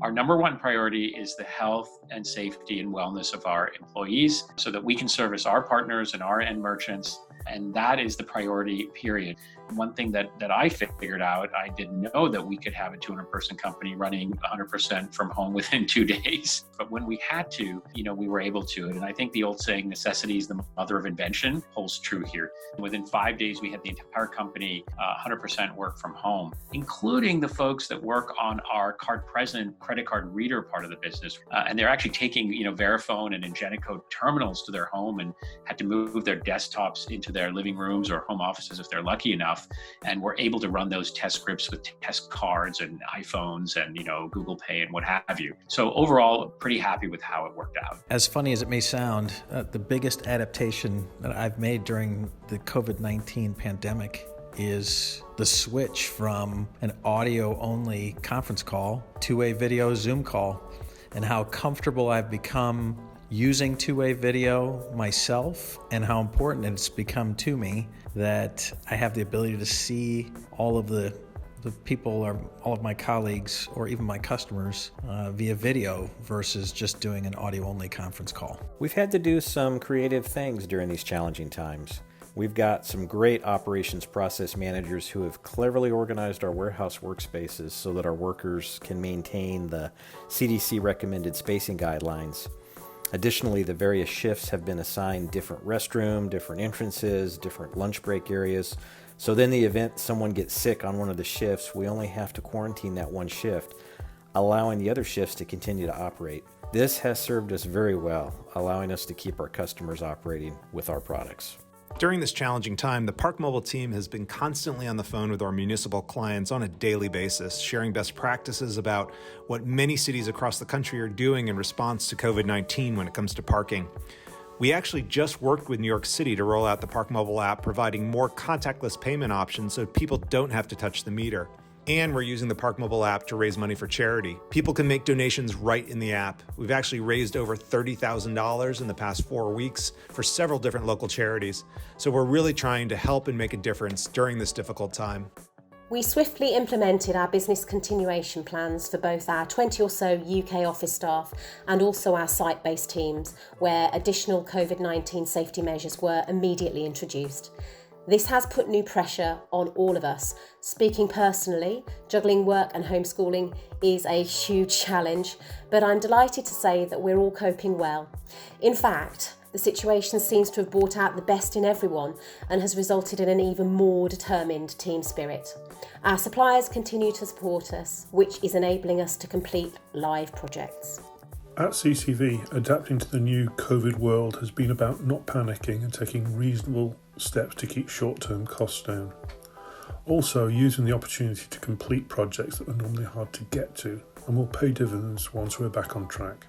Our number one priority is the health and safety and wellness of our employees so that we can service our partners and our end merchants. And that is the priority, period. One thing that I figured out, I didn't know that we could have a 200-person company running 100% from home within 2 days. But when we had to, we were able to. And I think the old saying, necessity is the mother of invention, holds true here. Within 5 days, we had the entire company 100% work from home, including the folks that work on our card-present credit card reader part of the business. And they're actually taking, Verifone and Ingenico terminals to their home and had to move their desktops into their living rooms or home offices if they're lucky enough. And we're able to run those test scripts with test cards and iPhones and, Google Pay and what have you. So overall, pretty happy with how it worked out. As funny as it may sound, the biggest adaptation that I've made during the COVID-19 pandemic is the switch from an audio-only conference call to a video Zoom call, and how comfortable I've become using two-way video myself, and how important it's become to me that I have the ability to see all of the people or all of my colleagues or even my customers via video versus just doing an audio-only conference call. We've had to do some creative things during these challenging times. We've got some great operations process managers who have cleverly organized our warehouse workspaces so that our workers can maintain the CDC recommended spacing guidelines. Additionally, the various shifts have been assigned different restroom, different entrances, different lunch break areas. So then the event someone gets sick on one of the shifts, we only have to quarantine that one shift, allowing the other shifts to continue to operate. This has served us very well, allowing us to keep our customers operating with our products. During this challenging time, the Park Mobile team has been constantly on the phone with our municipal clients on a daily basis, sharing best practices about what many cities across the country are doing in response to COVID-19 when it comes to parking. We actually just worked with New York City to roll out the Park Mobile app, providing more contactless payment options so people don't have to touch the meter. And we're using the Park Mobile app to raise money for charity. People can make donations right in the app. We've actually raised over $30,000 in the past 4 weeks for several different local charities. So we're really trying to help and make a difference during this difficult time. We swiftly implemented our business continuation plans for both our 20 or so UK office staff and also our site-based teams, where additional COVID-19 safety measures were immediately introduced. This has put new pressure on all of us. Speaking personally, juggling work and homeschooling is a huge challenge, but I'm delighted to say that we're all coping well. In fact, the situation seems to have brought out the best in everyone and has resulted in an even more determined team spirit. Our suppliers continue to support us, which is enabling us to complete live projects. At CCV, adapting to the new COVID world has been about not panicking and taking reasonable steps to keep short-term costs down. Also, using the opportunity to complete projects that are normally hard to get to and will pay dividends once we're back on track.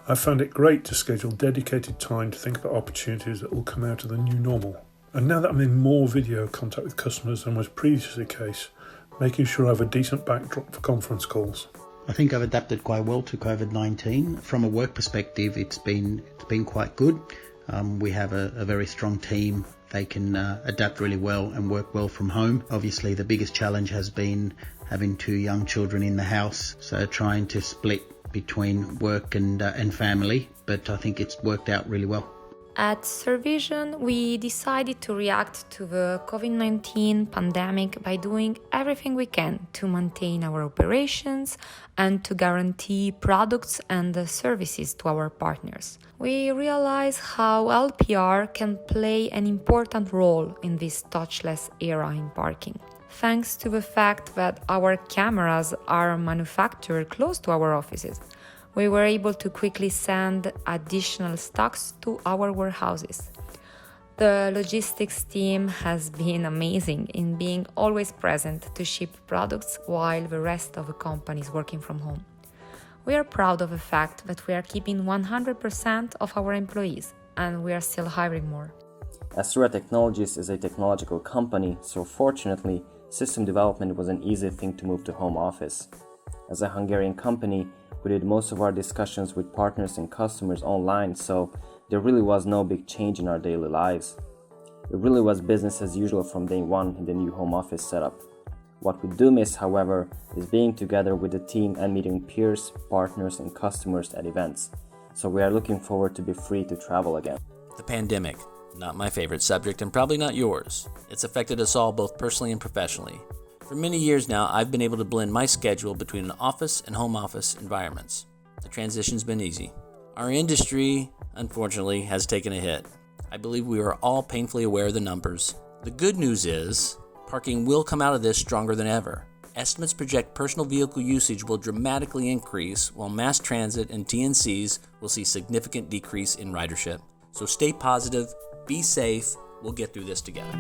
I found it great to schedule dedicated time to think about opportunities that will come out of the new normal. And now that I'm in more video contact with customers than was previously the case, making sure I have a decent backdrop for conference calls. I think I've adapted quite well to COVID-19. From a work perspective, it's been quite good. We have a very strong team. They can adapt really well and work well from home. Obviously, the biggest challenge has been having 2 young children in the house, so trying to split between work and family, but I think it's worked out really well. At Survision, we decided to react to the COVID-19 pandemic by doing everything we can to maintain our operations and to guarantee products and services to our partners. We realize how LPR can play an important role in this touchless era in parking. Thanks to the fact that our cameras are manufactured close to our offices, we were able to quickly send additional stocks to our warehouses. The logistics team has been amazing in being always present to ship products while the rest of the company is working from home. We are proud of the fact that we are keeping 100% of our employees, and we are still hiring more. Sara Technologies is a technological company, so fortunately, system development was an easy thing to move to home office. As a Hungarian company, we did most of our discussions with partners and customers online, so there really was no big change in our daily lives. It really was business as usual from day one in the new home office setup. What we do miss, however, is being together with the team and meeting peers, partners, and customers at events. So we are looking forward to be free to travel again. The pandemic, not my favorite subject and probably not yours. It's affected us all both personally and professionally. For many years now, I've been able to blend my schedule between an office and home office environments. The transition's been easy. Our industry, unfortunately, has taken a hit. I believe we are all painfully aware of the numbers. The good news is, parking will come out of this stronger than ever. Estimates project personal vehicle usage will dramatically increase, while mass transit and TNCs will see significant decrease in ridership. So stay positive, be safe, we'll get through this together.